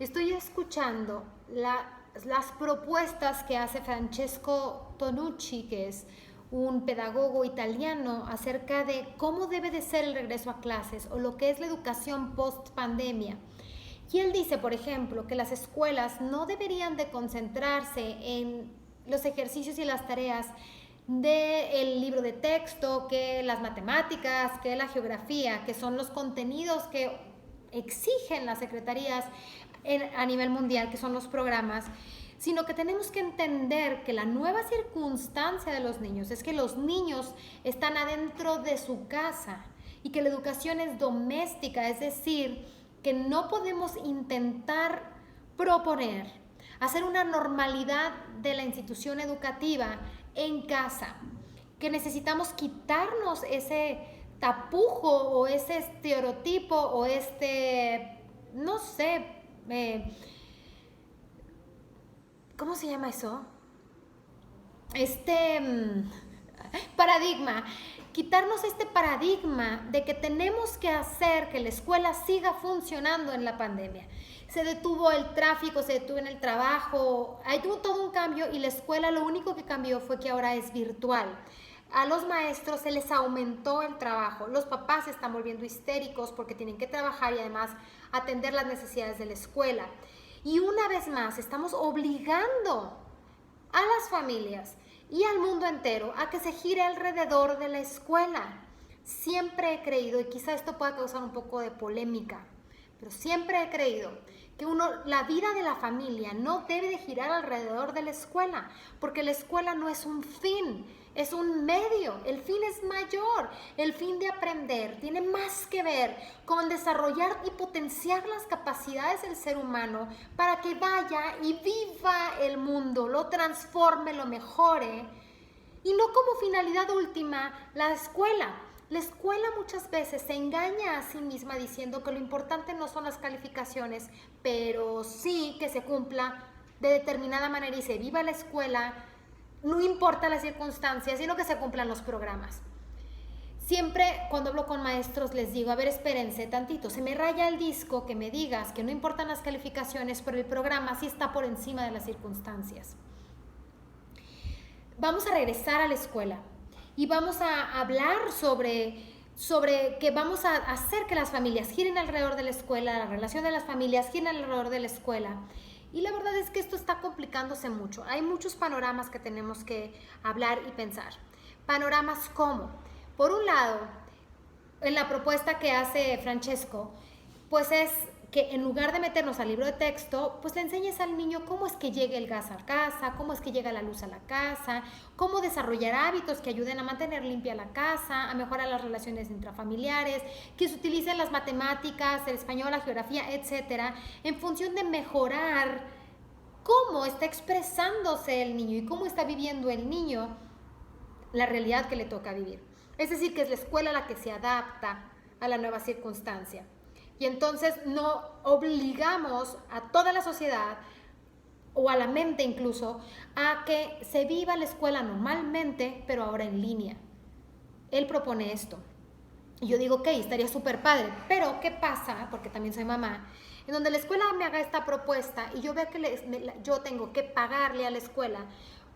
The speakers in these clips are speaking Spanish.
estoy escuchando las propuestas que hace Francesco Tonucci, que es un pedagogo italiano, acerca de cómo debe de ser el regreso a clases o lo que es la educación post pandemia. Y él dice, por ejemplo, que las escuelas no deberían de concentrarse en los ejercicios y las tareas del libro de texto, que las matemáticas, que la geografía, que son los contenidos que exigen las secretarías a nivel mundial, que son los programas, sino que tenemos que entender que la nueva circunstancia de los niños es que los niños están adentro de su casa y que la educación es doméstica, es decir, que no podemos intentar proponer hacer una normalidad de la institución educativa en casa, que necesitamos quitarnos ese tapujo o ese estereotipo o no sé, ¿cómo se llama eso? Paradigma, quitarnos este paradigma de que tenemos que hacer que la escuela siga funcionando en la pandemia. Se detuvo el tráfico, se detuvo en el trabajo, hay todo un cambio y la escuela lo único que cambió fue que ahora es virtual. A los maestros se les aumentó el trabajo, los papás se están volviendo histéricos porque tienen que trabajar y además atender las necesidades de la escuela. Y una vez más estamos obligando a las familias y al mundo entero a que se gire alrededor de la escuela. Siempre he creído, y quizá esto pueda causar un poco de polémica, pero siempre he creído que la vida de la familia no debe de girar alrededor de la escuela, porque la escuela no es un fin, es un medio. El fin es mayor. El fin de aprender tiene más que ver con desarrollar y potenciar las capacidades del ser humano para que vaya y viva el mundo, lo transforme, lo mejore, y no como finalidad última la escuela. La escuela muchas veces se engaña a sí misma diciendo que lo importante no son las calificaciones, pero sí que se cumpla de determinada manera y se viva la escuela, no importa las circunstancias, sino que se cumplan los programas. Siempre cuando hablo con maestros les digo, a ver, espérense tantito, se me raya el disco que me digas que no importan las calificaciones, pero el programa sí está por encima de las circunstancias. Vamos a regresar a la escuela y vamos a hablar sobre que vamos a hacer que las familias giren alrededor de la escuela, la relación de las familias giren alrededor de la escuela. Y la verdad es que esto está complicándose mucho. Hay muchos panoramas que tenemos que hablar y pensar. Panoramas como, por un lado, en la propuesta que hace Francesco, pues es que en lugar de meternos al libro de texto, pues le enseñes al niño cómo es que llegue el gas a casa, cómo es que llega la luz a la casa, cómo desarrollar hábitos que ayuden a mantener limpia la casa, a mejorar las relaciones intrafamiliares, que se utilicen las matemáticas, el español, la geografía, etcétera, en función de mejorar cómo está expresándose el niño y cómo está viviendo el niño la realidad que le toca vivir. Es decir, que es la escuela la que se adapta a la nueva circunstancia. Y entonces no obligamos a toda la sociedad o a la mente incluso a que se viva la escuela normalmente, pero ahora en línea. Él propone esto. Y yo digo, ok, estaría súper padre, pero ¿qué pasa? Porque también soy mamá. En donde la escuela me haga esta propuesta y yo vea que yo tengo que pagarle a la escuela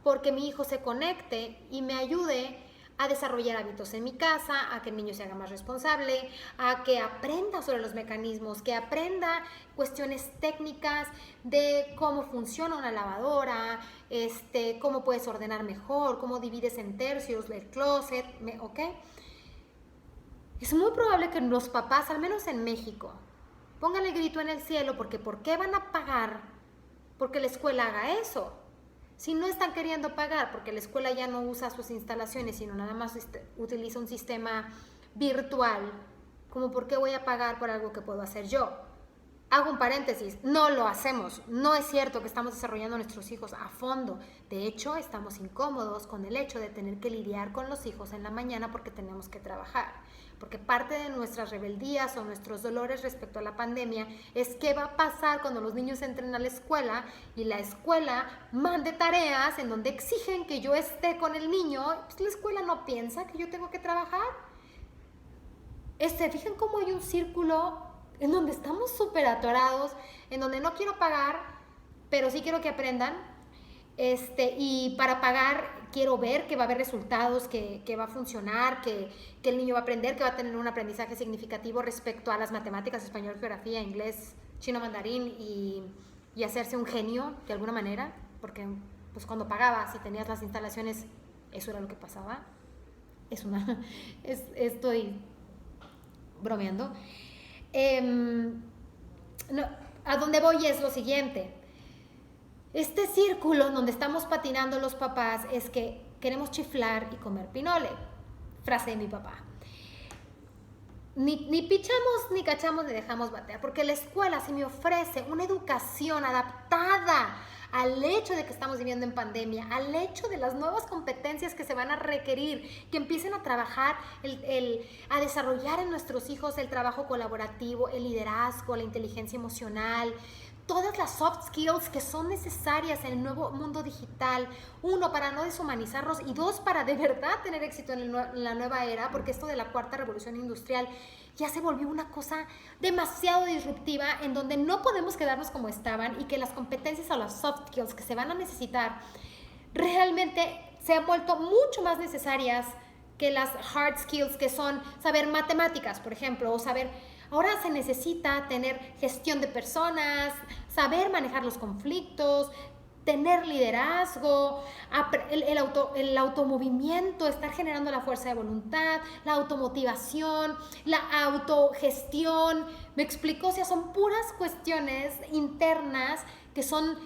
porque mi hijo se conecte y me ayude a desarrollar hábitos en mi casa, a que el niño se haga más responsable, a que aprenda sobre los mecanismos, que aprenda cuestiones técnicas de cómo funciona una lavadora, cómo puedes ordenar mejor, cómo divides en tercios el closet, ¿ok? Es muy probable que los papás, al menos en México, pongan el grito en el cielo porque ¿por qué van a pagar porque la escuela haga eso? Si no están queriendo pagar porque la escuela ya no usa sus instalaciones, sino nada más utiliza un sistema virtual, ¿como por qué voy a pagar por algo que puedo hacer yo? Hago un paréntesis, no lo hacemos. No es cierto que estamos desarrollando a nuestros hijos a fondo. De hecho, estamos incómodos con el hecho de tener que lidiar con los hijos en la mañana porque tenemos que trabajar. Porque parte de nuestras rebeldías o nuestros dolores respecto a la pandemia es qué va a pasar cuando los niños entren a la escuela y la escuela mande tareas en donde exigen que yo esté con el niño. Pues la escuela no piensa que yo tengo que trabajar. ¿Fijan cómo hay un círculo en donde estamos súper atorados, en donde no quiero pagar, pero sí quiero que aprendan. Y para pagar quiero ver que va a haber resultados, que va a funcionar, que el niño va a aprender, que va a tener un aprendizaje significativo respecto a las matemáticas, español, geografía, inglés, chino, mandarín y hacerse un genio de alguna manera, porque pues cuando pagabas y tenías las instalaciones, eso era lo que pasaba. Estoy bromeando. No, a donde voy es lo siguiente. Este círculo donde estamos patinando los papás es que queremos chiflar y comer pinole. Frase de mi papá. Ni pichamos, ni cachamos, ni dejamos batear. Porque la escuela, si me ofrece una educación adaptada al hecho de que estamos viviendo en pandemia, al hecho de las nuevas competencias que se van a requerir, que empiecen a trabajar, a desarrollar en nuestros hijos el trabajo colaborativo, el liderazgo, la inteligencia emocional, todas las soft skills que son necesarias en el nuevo mundo digital. Uno, para no deshumanizarnos, y dos, para de verdad tener éxito en la nueva era, porque esto de la cuarta revolución industrial ya se volvió una cosa demasiado disruptiva en donde no podemos quedarnos como estaban, y que las competencias o las soft skills que se van a necesitar realmente se han vuelto mucho más necesarias que las hard skills, que son saber matemáticas, por ejemplo, o saber... Ahora se necesita tener gestión de personas, saber manejar los conflictos, tener liderazgo, el automovimiento, estar generando la fuerza de voluntad, la automotivación, la autogestión. ¿Me explico? O sea, son puras cuestiones internas que son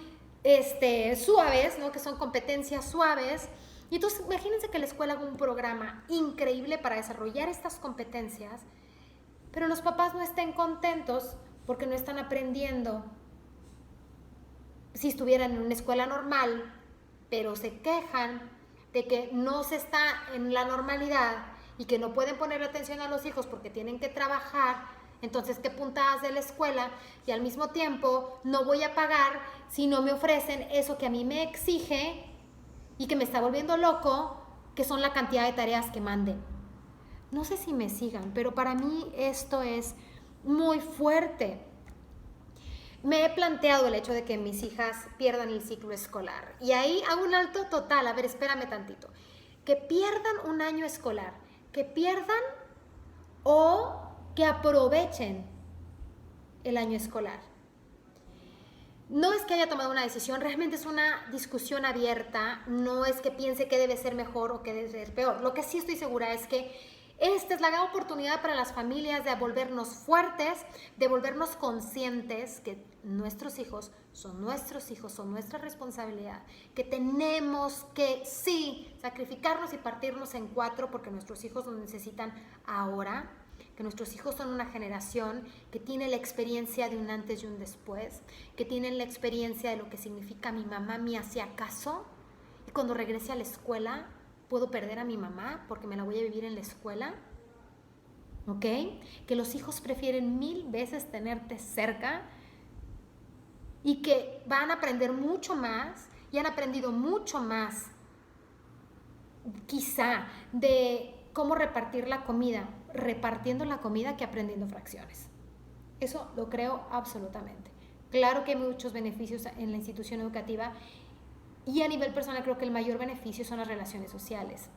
suaves, ¿no? Que son competencias suaves. Y entonces imagínense que la escuela haga un programa increíble para desarrollar estas competencias, pero los papás no estén contentos porque no están aprendiendo. Si estuvieran en una escuela normal, pero se quejan de que no se está en la normalidad y que no pueden poner atención a los hijos porque tienen que trabajar, entonces qué puntadas de la escuela, y al mismo tiempo no voy a pagar si no me ofrecen eso que a mí me exige y que me está volviendo loco, que son la cantidad de tareas que manden. No sé si me sigan, pero para mí esto es muy fuerte. Me he planteado el hecho de que mis hijas pierdan el ciclo escolar. Y ahí hago un alto total. A ver, espérame tantito. Que pierdan un año escolar. Que pierdan o que aprovechen el año escolar. No es que haya tomado una decisión, realmente es una discusión abierta. No es que piense que debe ser mejor o que debe ser peor. Lo que sí estoy segura es que esta es la gran oportunidad para las familias de volvernos fuertes, de volvernos conscientes que nuestros hijos, son nuestra responsabilidad, que tenemos que, sí, sacrificarnos y partirnos en cuatro porque nuestros hijos nos necesitan ahora, que nuestros hijos son una generación que tiene la experiencia de un antes y un después, que tienen la experiencia de lo que significa mi mamá me hacía caso, y cuando regrese a la escuela puedo perder a mi mamá porque me la voy a vivir en la escuela, ¿ok? Que los hijos prefieren 1000 veces tenerte cerca y que van a aprender mucho más y han aprendido mucho más, quizá, de cómo repartir la comida, repartiendo la comida, que aprendiendo fracciones. Eso lo creo absolutamente. Claro que hay muchos beneficios en la institución educativa, y a nivel personal creo que el mayor beneficio son las relaciones sociales.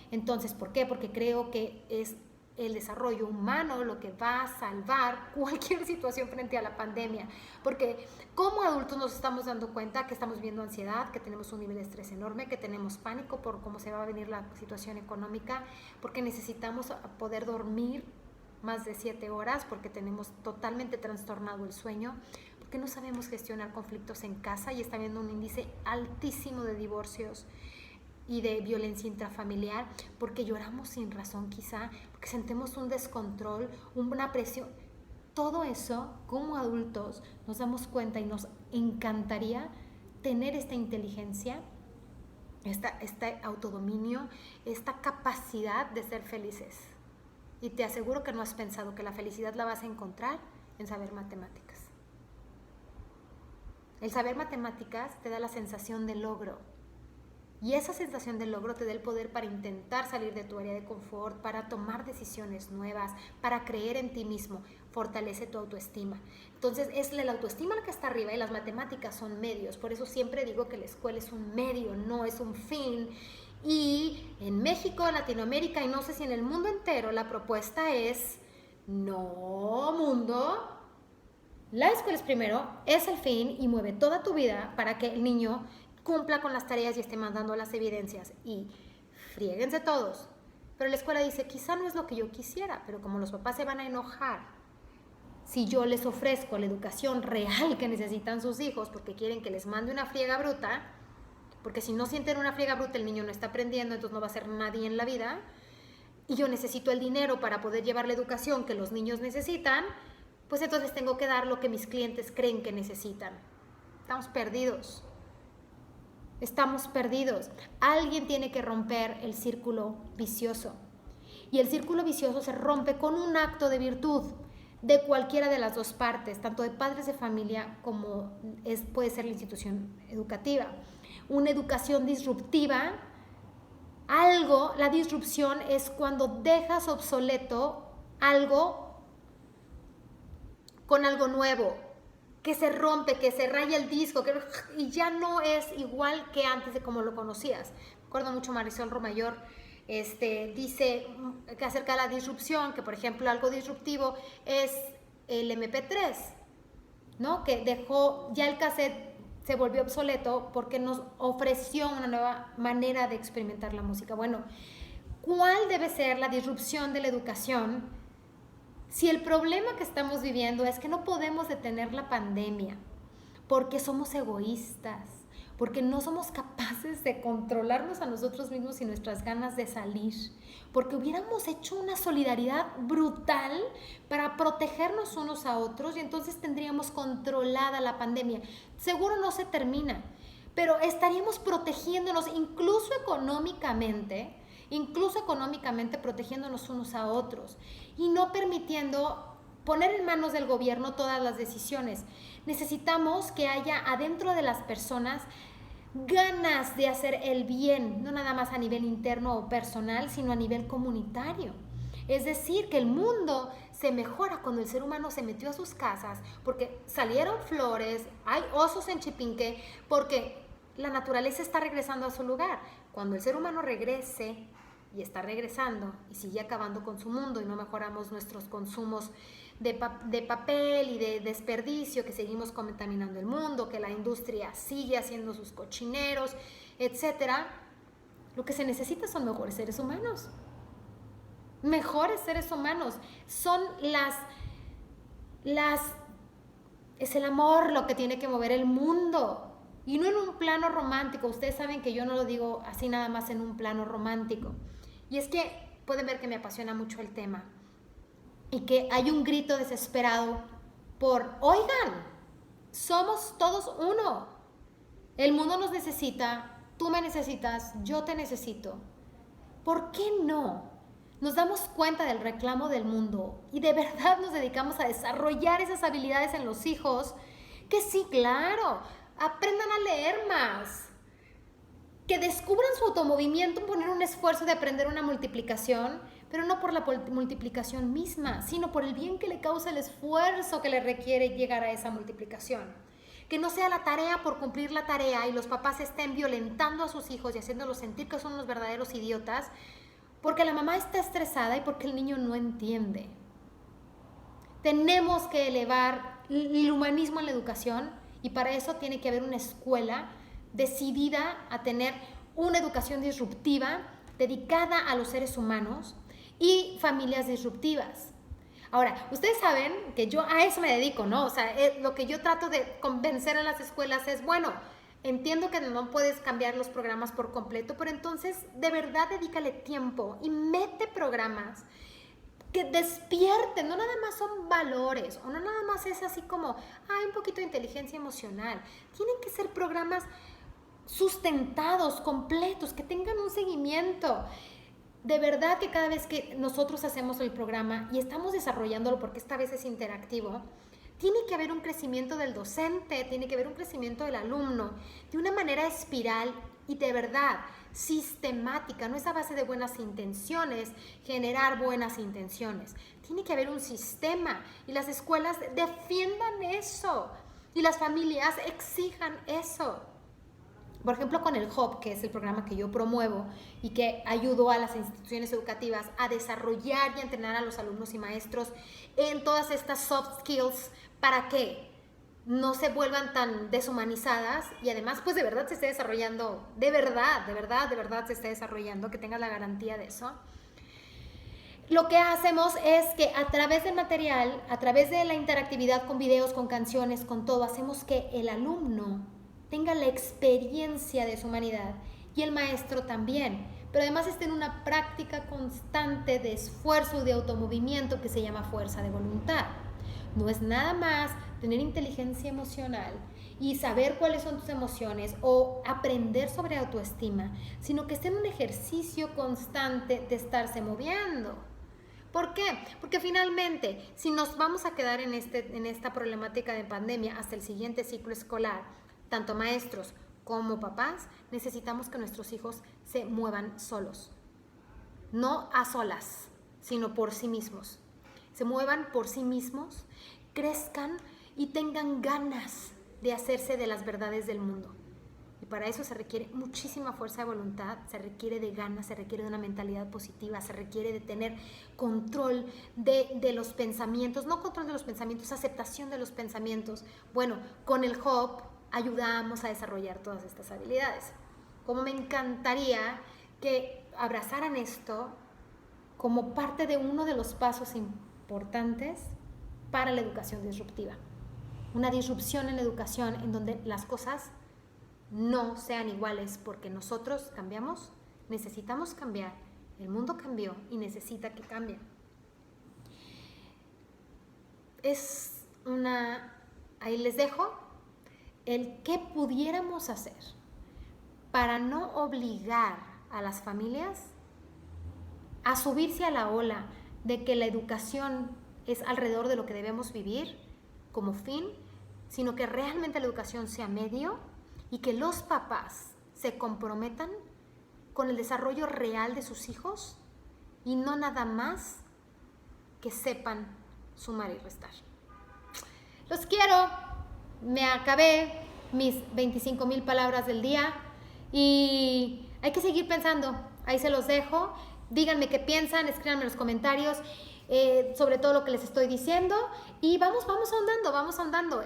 Entonces, ¿por qué? Porque creo que es el desarrollo humano lo que va a salvar cualquier situación frente a la pandemia. Porque como adultos nos estamos dando cuenta que estamos viviendo ansiedad, que tenemos un nivel de estrés enorme, que tenemos pánico por cómo se va a venir la situación económica, porque necesitamos poder dormir más de 7 horas, porque tenemos totalmente trastornado el sueño, que no sabemos gestionar conflictos en casa y está habiendo un índice altísimo de divorcios y de violencia intrafamiliar, porque lloramos sin razón quizá, porque sentimos un descontrol, una presión. Todo eso, como adultos, nos damos cuenta y nos encantaría tener esta inteligencia, este autodominio, esta capacidad de ser felices. Y te aseguro que no has pensado que la felicidad la vas a encontrar en saber matemáticas. El saber matemáticas te da la sensación de logro. Y esa sensación de logro te da el poder para intentar salir de tu área de confort, para tomar decisiones nuevas, para creer en ti mismo, fortalece tu autoestima. Entonces es la autoestima la que está arriba y las matemáticas son medios. Por eso siempre digo que la escuela es un medio, no es un fin. Y en México, en Latinoamérica y no sé si en el mundo entero, la propuesta es: no, mundo, la escuela es primero, es el fin y mueve toda tu vida para que el niño cumpla con las tareas y esté mandando las evidencias. Y friéguense todos. Pero la escuela dice, quizá no es lo que yo quisiera, pero como los papás se van a enojar si yo les ofrezco la educación real que necesitan sus hijos porque quieren que les mande una friega bruta, porque si no sienten una friega bruta el niño no está aprendiendo, entonces no va a ser nadie en la vida, y yo necesito el dinero para poder llevar la educación que los niños necesitan, pues entonces tengo que dar lo que mis clientes creen que necesitan. Estamos perdidos. Estamos perdidos. Alguien tiene que romper el círculo vicioso. Y el círculo vicioso se rompe con un acto de virtud de cualquiera de las dos partes, tanto de padres de familia como puede ser la institución educativa. Una educación disruptiva, la disrupción es cuando dejas obsoleto algo con algo nuevo, que se rompe, que se raya el disco, y ya no es igual que antes de como lo conocías. Recuerdo mucho Marisol Romayor, dice que acerca de la disrupción, que por ejemplo algo disruptivo es el MP3, ¿no? Que dejó, ya el cassette se volvió obsoleto porque nos ofreció una nueva manera de experimentar la música. Bueno, ¿cuál debe ser la disrupción de la educación? Si el problema que estamos viviendo es que no podemos detener la pandemia porque somos egoístas, porque no somos capaces de controlarnos a nosotros mismos y nuestras ganas de salir, porque hubiéramos hecho una solidaridad brutal para protegernos unos a otros y entonces tendríamos controlada la pandemia. Seguro no se termina, pero estaríamos protegiéndonos incluso económicamente protegiéndonos unos a otros y no permitiendo poner en manos del gobierno todas las decisiones. Necesitamos que haya adentro de las personas ganas de hacer el bien, no nada más a nivel interno o personal, sino a nivel comunitario. Es decir, que el mundo se mejora cuando el ser humano se metió a sus casas, porque salieron flores, hay osos en Chipinque, porque la naturaleza está regresando a su lugar. Cuando el ser humano regrese, y está regresando, y sigue acabando con su mundo, y no mejoramos nuestros consumos de papel y de desperdicio, que seguimos contaminando el mundo, que la industria sigue haciendo sus cochineros, etcétera, lo que se necesita son mejores seres humanos. Mejores seres humanos. Son es el amor lo que tiene que mover el mundo. Y no en un plano romántico. Ustedes saben que yo no lo digo así nada más en un plano romántico. Y es que pueden ver que me apasiona mucho el tema. Y que hay un grito desesperado por, oigan, somos todos uno. El mundo nos necesita, tú me necesitas, yo te necesito. ¿Por qué no nos damos cuenta del reclamo del mundo y de verdad nos dedicamos a desarrollar esas habilidades en los hijos? Que sí, claro, aprendan a leer más, que descubran su automovimiento, poner un esfuerzo de aprender una multiplicación, pero no por la multiplicación misma, sino por el bien que le causa el esfuerzo que le requiere llegar a esa multiplicación. Que no sea la tarea por cumplir la tarea y los papás estén violentando a sus hijos y haciéndolos sentir que son unos verdaderos idiotas porque la mamá está estresada y porque el niño no entiende. Tenemos que elevar el humanismo en la educación y para eso tiene que haber una escuela decidida a tener una educación disruptiva dedicada a los seres humanos y familias disruptivas. Ahora, ustedes saben que yo a eso me dedico, ¿no? O sea, lo que yo trato de convencer a las escuelas es, bueno, entiendo que no puedes cambiar los programas por completo, pero entonces de verdad dedícale tiempo y mete programas que despierten, no nada más son valores, o no nada más es así como, un poquito de inteligencia emocional. Tienen que ser programas sustentados, completos, que tengan un seguimiento. De verdad que cada vez que nosotros hacemos el programa y estamos desarrollándolo, porque esta vez es interactivo, tiene que haber un crecimiento del docente, tiene que haber un crecimiento del alumno, de una manera espiral y de verdad sistemática, no es a base de buenas intenciones, generar buenas intenciones. Tiene que haber un sistema y las escuelas defiendan eso y las familias exijan eso. Por ejemplo, con el HOP, que es el programa que yo promuevo y que ayudó a las instituciones educativas a desarrollar y a entrenar a los alumnos y maestros en todas estas soft skills para que no se vuelvan tan deshumanizadas y además pues de verdad se esté desarrollando, de verdad se esté desarrollando, que tengas la garantía de eso. Lo que hacemos es que a través del material, a través de la interactividad con videos, con canciones, con todo, hacemos que el alumno tenga la experiencia de su humanidad y el maestro también, pero además esté en una práctica constante de esfuerzo y de automovimiento que se llama fuerza de voluntad. No es nada más tener inteligencia emocional y saber cuáles son tus emociones o aprender sobre autoestima, sino que esté en un ejercicio constante de estarse moviendo. ¿Por qué? Porque finalmente, si nos vamos a quedar en esta problemática de pandemia hasta el siguiente ciclo escolar, tanto maestros como papás, necesitamos que nuestros hijos se muevan solos. No a solas, sino por sí mismos. Se muevan por sí mismos, crezcan y tengan ganas de hacerse de las verdades del mundo. Y para eso se requiere muchísima fuerza de voluntad, se requiere de ganas, se requiere de una mentalidad positiva, se requiere de tener control de los pensamientos, no control de los pensamientos, aceptación de los pensamientos. Bueno, con el HOP ayudamos a desarrollar todas estas habilidades. Como me encantaría que abrazaran esto como parte de uno de los pasos importantes para la educación disruptiva. Una disrupción en la educación en donde las cosas no sean iguales porque nosotros cambiamos, necesitamos cambiar, el mundo cambió y necesita que cambien. Ahí les dejo el qué pudiéramos hacer para no obligar a las familias a subirse a la ola de que la educación es alrededor de lo que debemos vivir como fin, sino que realmente la educación sea medio y que los papás se comprometan con el desarrollo real de sus hijos y no nada más que sepan sumar y restar. Los quiero, me acabé mis 25,000 palabras del día y hay que seguir pensando, ahí se los dejo, díganme qué piensan, escríbanme en los comentarios sobre todo lo que les estoy diciendo y vamos ahondando.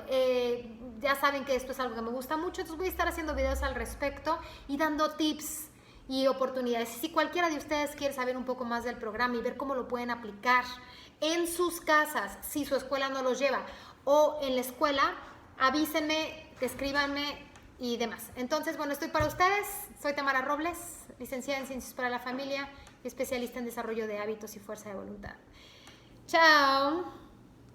Ya saben que esto es algo que me gusta mucho, entonces voy a estar haciendo videos al respecto y dando tips y oportunidades. Si cualquiera de ustedes quiere saber un poco más del programa y ver cómo lo pueden aplicar en sus casas, si su escuela no los lleva, o en la escuela, avísenme, escríbanme y demás. Entonces, bueno, estoy para ustedes. Soy Tamara Robles, licenciada en Ciencias para la Familia y especialista en desarrollo de hábitos y fuerza de voluntad. Chao.